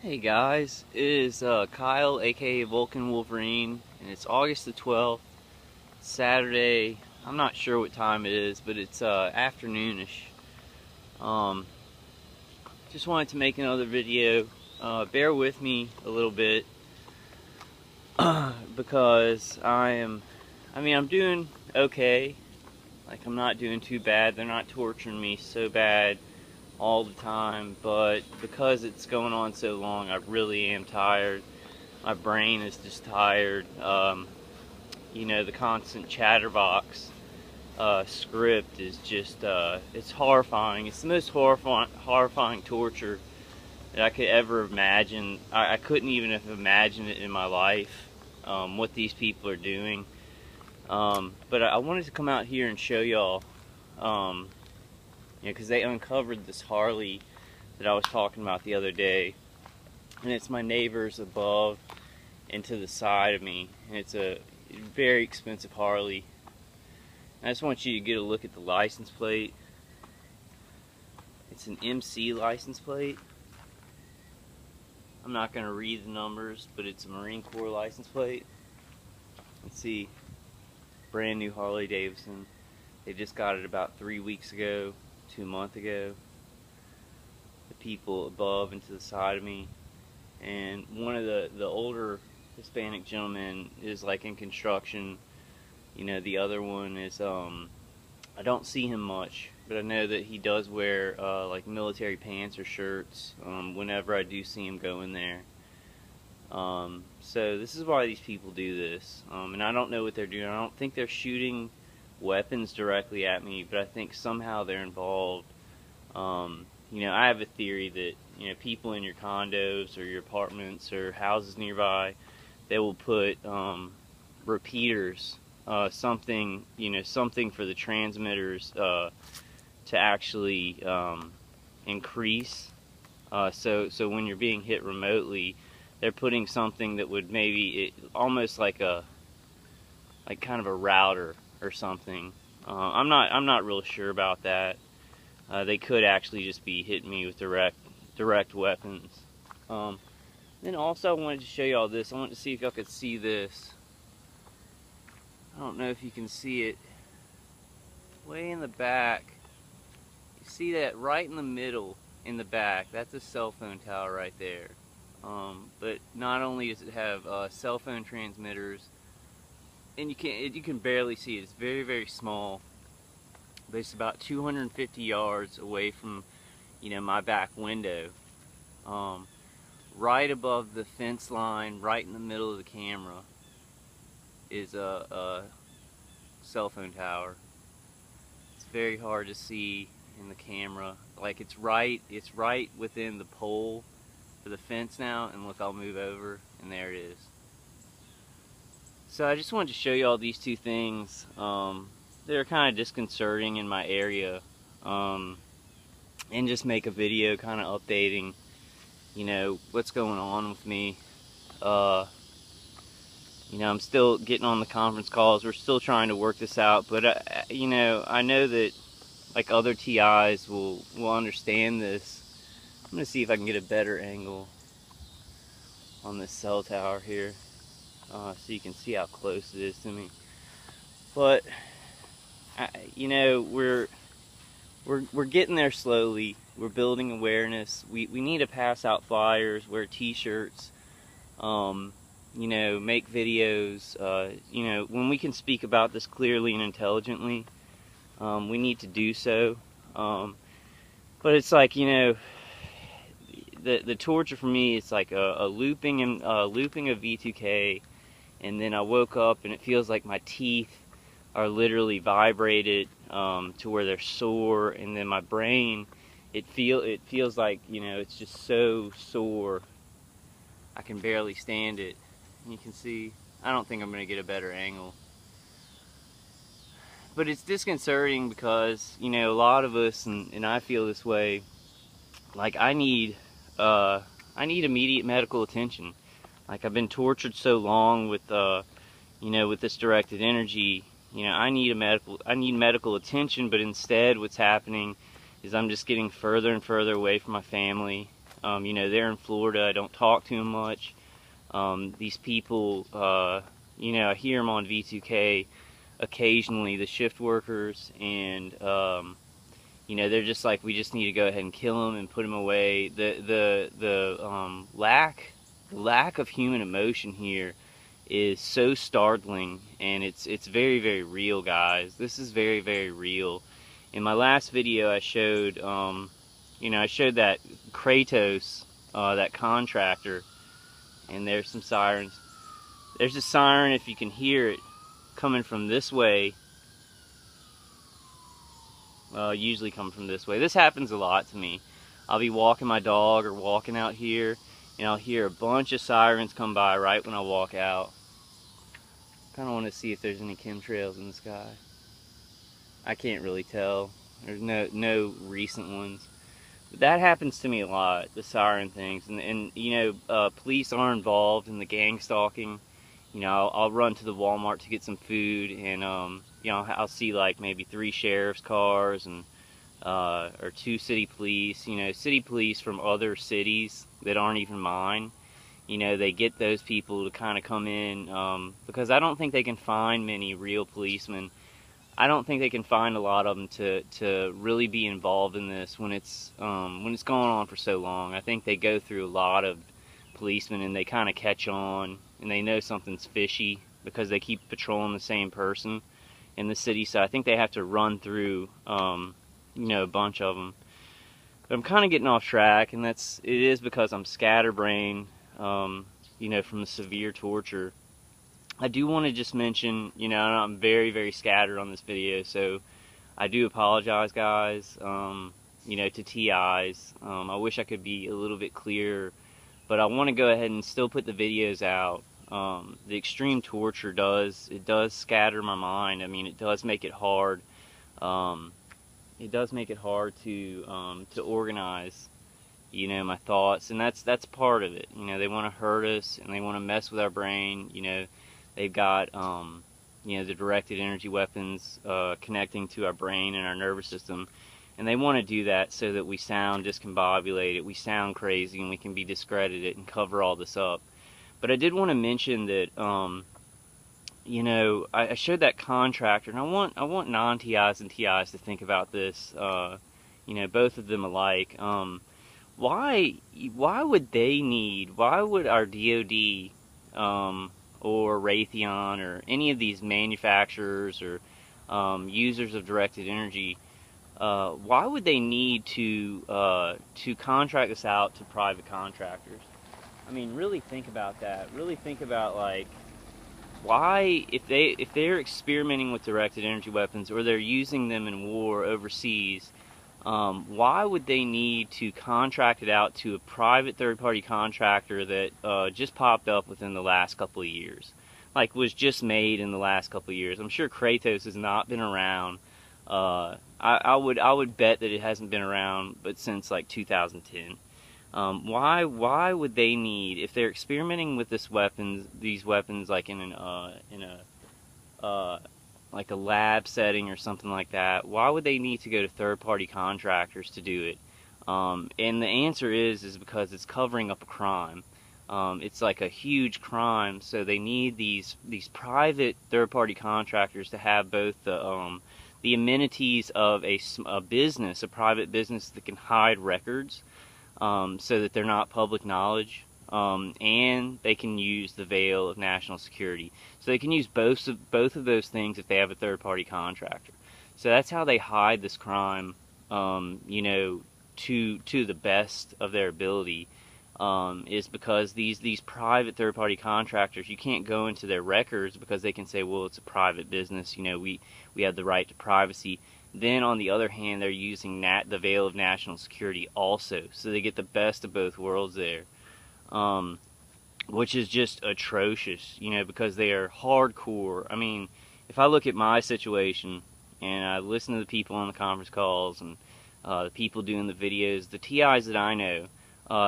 Hey guys, it is Kyle aka Vulcan Wolverine, and it's August the 12th, Saturday. I'm not sure what time it is, but it's afternoonish. Um, just wanted to make another video. Bear with me a little bit because I'm doing okay. Like, I'm not doing too bad. They're not torturing me so bad all the time, but because it's going on so long, I really am tired. My brain is just tired. The constant chatterbox script is just, it's horrifying. It's the most horrifying torture that I could ever imagine. I couldn't even have imagined it in my life, what these people are doing. But I wanted to come out here and show y'all, because they uncovered this Harley that I was talking about the other day. And it's my neighbors above and to the side of me. And it's a very expensive Harley. I just want you to get a look at the license plate. It's an MC license plate. I'm not going to read the numbers, but it's a Marine Corps license plate. Let's see. Brand new Harley Davidson. They just got it about 3 weeks ago, 2 months ago. The people above and to the side of me. And one of the older Hispanic gentlemen is like in construction. The other one is, I don't see him much, but I know that he does wear like military pants or shirts whenever I do see him go in there. So this is why these people do this. And I don't know what they're doing. I don't think they're shooting weapons directly at me, but I think somehow they're involved. I have a theory that, people in your condos or your apartments or houses nearby, they will put repeaters, something for the transmitters to actually increase. So when you're being hit remotely, they're putting something that would almost like kind of a router or something. I'm not real sure about that. They could actually just be hitting me with direct weapons. Then also I wanted to show y'all this. I wanted to see if y'all could see this. I don't know if you can see it. Way in the back. You see that right in the middle in the back? That's a cell phone tower right there. But not only does it have cell phone transmitters, and you can barely see it. It's very, very small. But it's about 250 yards away from, my back window. Right above the fence line, right in the middle of the camera, is a cell phone tower. It's very hard to see in the camera. Like, it's right within the pole for the fence now, and look, I'll move over, and there it is. So I just wanted to show you all these two things. They're kind of disconcerting in my area, and just make a video kind of updating, what's going on with me. I'm still getting on the conference calls. We're still trying to work this out, but I know that like other TIs will understand this. I'm gonna see if I can get a better angle on this cell tower here, so you can see how close it is to me. But we're getting there slowly. We're building awareness. We need to pass out flyers, wear t-shirts, make videos. When we can speak about this clearly and intelligently, we need to do so. But it's like, the torture for me is like a looping of V2K, and then I woke up and it feels like my teeth are literally vibrated to where they're sore, and then my brain, it feels like, it's just so sore I can barely stand it. And you can see, I don't think I'm gonna get a better angle, but it's disconcerting because a lot of us, and I feel this way, like I need immediate medical attention. Like, I've been tortured so long with with this directed energy. I need medical attention, but instead what's happening is I'm just getting further and further away from my family. You know, they're in Florida. I don't talk to them much. These people, you know, I hear them on V2K occasionally, the shift workers, and you know, they're just like, we just need to go ahead and kill them and put them away. The lack of human emotion here is so startling, and it's very, very real, guys. This is very, very real. In my last video, I showed you know, I showed that Kratos, that contractor, and there's some sirens. There's a siren, if you can hear it, coming from this way. Usually come from this way. This happens a lot to me. I'll be walking my dog or walking out here, and I'll hear a bunch of sirens come by right when I walk out. Kind of want to see if there's any chemtrails in the sky. I can't really tell. There's no recent ones. But that happens to me a lot, the siren things. And you know, police are involved in the gang stalking. You know, I'll run to the Walmart to get some food, and you know, I'll see like maybe 3 sheriff's cars and or 2 city police. You know, city police from other cities that aren't even mine. You know, they get those people to kind of come in because I don't think they can find many real policemen. I don't think they can find a lot of them to really be involved in this when it's going on for so long. I think they go through a lot of policemen, and they kind of catch on, and they know something's fishy because they keep patrolling the same person in the city. So I think they have to run through you know, a bunch of them. But I'm kind of getting off track, and it is because I'm scatterbrained, you know, from the severe torture. I do want to just mention, you know, I'm very, very scattered on this video, so I do apologize, guys, you know, to TIs. I wish I could be a little bit clearer, but I want to go ahead and still put the videos out. The extreme torture does scatter my mind. I mean, it does make it hard. It does make it hard to organize, you know, my thoughts, and that's part of it. You know, they want to hurt us, and they want to mess with our brain. You know, they've got you know, the directed energy weapons connecting to our brain and our nervous system, and they want to do that so that we sound discombobulated, we sound crazy, and we can be discredited and cover all this up. But I did want to mention that you know, I showed that contractor, and I want non-TIs and TIs to think about this. You know, both of them alike. Why would our DoD or Raytheon or any of these manufacturers or users of directed energy, why would they need to contract this out to private contractors? I mean, really think about that. Really think about, like, why, if they're experimenting with directed energy weapons, or they're using them in war overseas, why would they need to contract it out to a private third-party contractor that just popped up within the last couple of years? Like, was just made in the last couple of years. I'm sure Kratos has not been around. I would bet that it hasn't been around but since like 2010. Why would they need, if they're experimenting with these weapons like in like a lab setting or something like that, why would they need to go to third-party contractors to do it? And the answer is because it's covering up a crime. It's like a huge crime, so they need these private third-party contractors to have both the amenities of a business, a private business that can hide records, so that they're not public knowledge, and they can use the veil of national security. So they can use both of those things if they have a third-party contractor. So that's how they hide this crime, you know, to the best of their ability, is because these private third-party contractors, you can't go into their records because they can say, well, it's a private business, you know, we have the right to privacy. Then on the other hand, they're using the veil of national security also, so they get the best of both worlds there, which is just atrocious, you know, because they are hardcore. I mean, if I look at my situation and I listen to the people on the conference calls and the people doing the videos, the TIs that I know,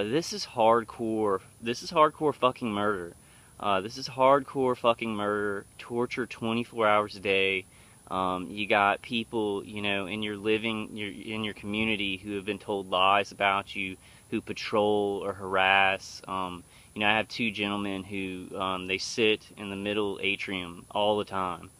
this is hardcore. This is hardcore fucking murder. This is hardcore fucking murder, torture 24 hours a day. You got people, you know, in in your community who have been told lies about you, who patrol or harass. You know, I have two gentlemen who they sit in the middle atrium all the time,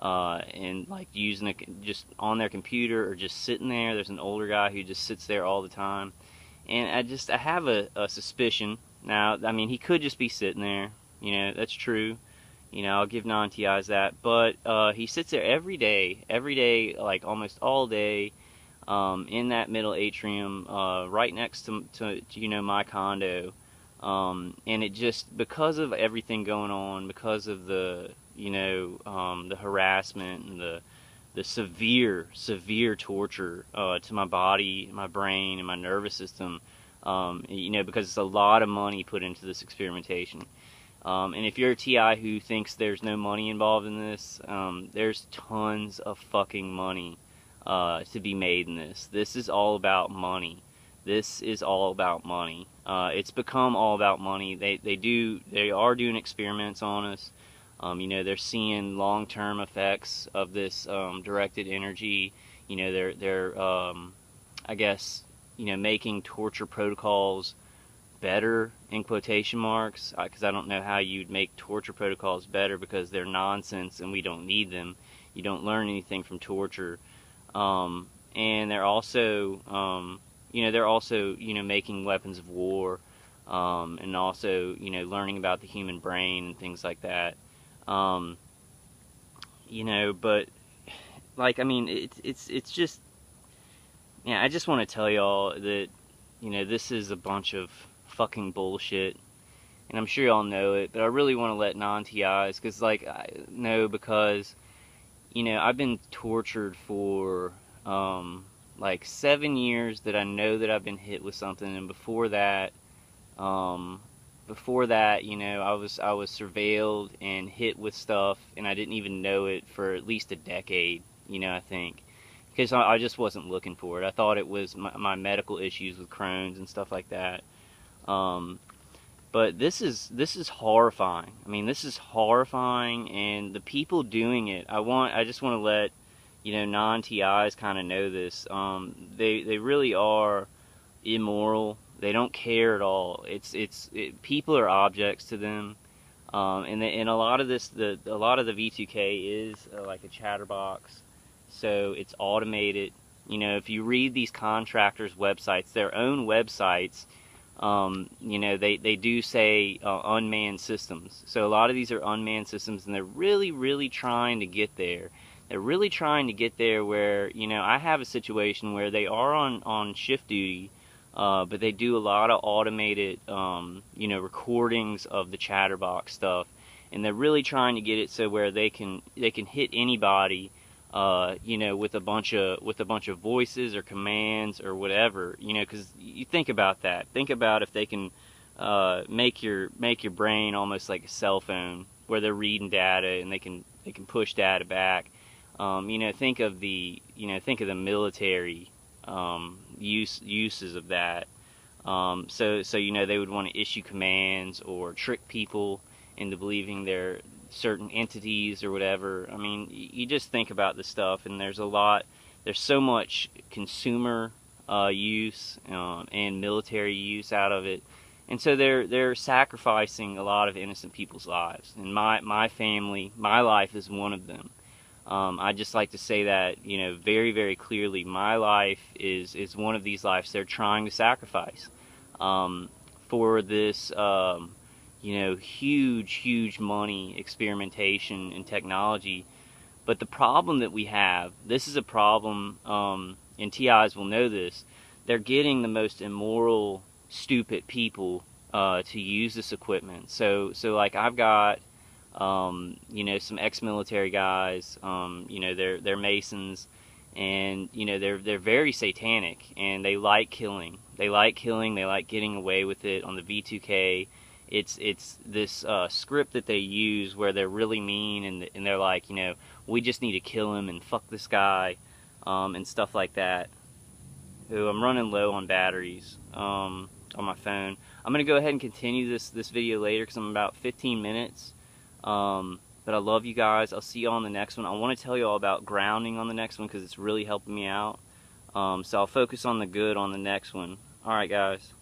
and like using just on their computer or just sitting there. There's an older guy who just sits there all the time, and I have a suspicion. Now, I mean, he could just be sitting there. You know, that's true. You know, I'll give non-TIs that. But he sits there every day, like almost all day, in that middle atrium, right next to you know, my condo. And it just, because of everything going on, because of the, you know, the harassment and the severe torture to my body, my brain, and my nervous system, you know, because it's a lot of money put into this experimentation. And if you're a TI who thinks there's no money involved in this, there's tons of fucking money to be made in this. This is all about money. This is all about money. It's become all about money. They are doing experiments on us. You know, they're seeing long-term effects of this directed energy. You know, they're I guess, you know, making torture protocols better in quotation marks, because I don't know how you'd make torture protocols better, because they're nonsense and we don't need them. You don't learn anything from torture. And they're also, you know, you know, making weapons of war, and also, you know, learning about the human brain and things like that. You know, but like, I mean, it's just, yeah, I just want to tell y'all that, you know, this is a bunch of fucking bullshit, and I'm sure y'all know it, but I really want to let non-TIs, because, like, I know, because, you know, I've been tortured for, like, 7 years that I know that I've been hit with something, and before that, you know, I was surveilled and hit with stuff, and I didn't even know it for at least a decade, you know, I think. Because I just wasn't looking for it. I thought it was my medical issues with Crohn's and stuff like that. But this is horrifying. I mean, this is horrifying, and the people doing it, I just want to let, you know, non-TIs kind of know this. They really are immoral. They don't care at all. People are objects to them. And a lot of this, a lot of the V2K is like a chatterbox. So it's automated. You know, if you read these contractors' websites, their own websites, you know, they do say unmanned systems. So a lot of these are unmanned systems, and they're really trying to get there. They're really trying to get there where, you know, I have a situation where they are on shift duty, but they do a lot of automated, you know, recordings of the chatterbox stuff, and they're really trying to get it so where they can hit anybody, you know, with a bunch of voices or commands or whatever, you know, because you think about that. Think about if they can make your brain almost like a cell phone, where they're reading data and they can push data back. You know, think of the military uses of that. So you know, they would want to issue commands or trick people into believing they're certain entities or whatever. I mean, you just think about this stuff, and there's so much consumer use and military use out of it, and so they're sacrificing a lot of innocent people's lives. And my family, my life is one of them. I just like to say that, you know, very clearly, my life is one of these lives they're trying to sacrifice for this, you know, huge money experimentation and technology. But the problem that we have, this is a problem, and TIs will know this, they're getting the most immoral, stupid people to use this equipment. So like, I've got, you know, some ex-military guys, you know, they're Masons, and, you know, they're very satanic, and they like killing. They like getting away with it on the V2K. It's this script that they use where they're really mean, and they're like, you know, we just need to kill him and fuck this guy, and stuff like that. So I'm running low on batteries on my phone. I'm gonna go ahead and continue this video later, because I'm about 15 minutes. But I love you guys. I'll see you all on the next one. I want to tell you all about grounding on the next one because it's really helping me out. So I'll focus on the good on the next one. All right, guys.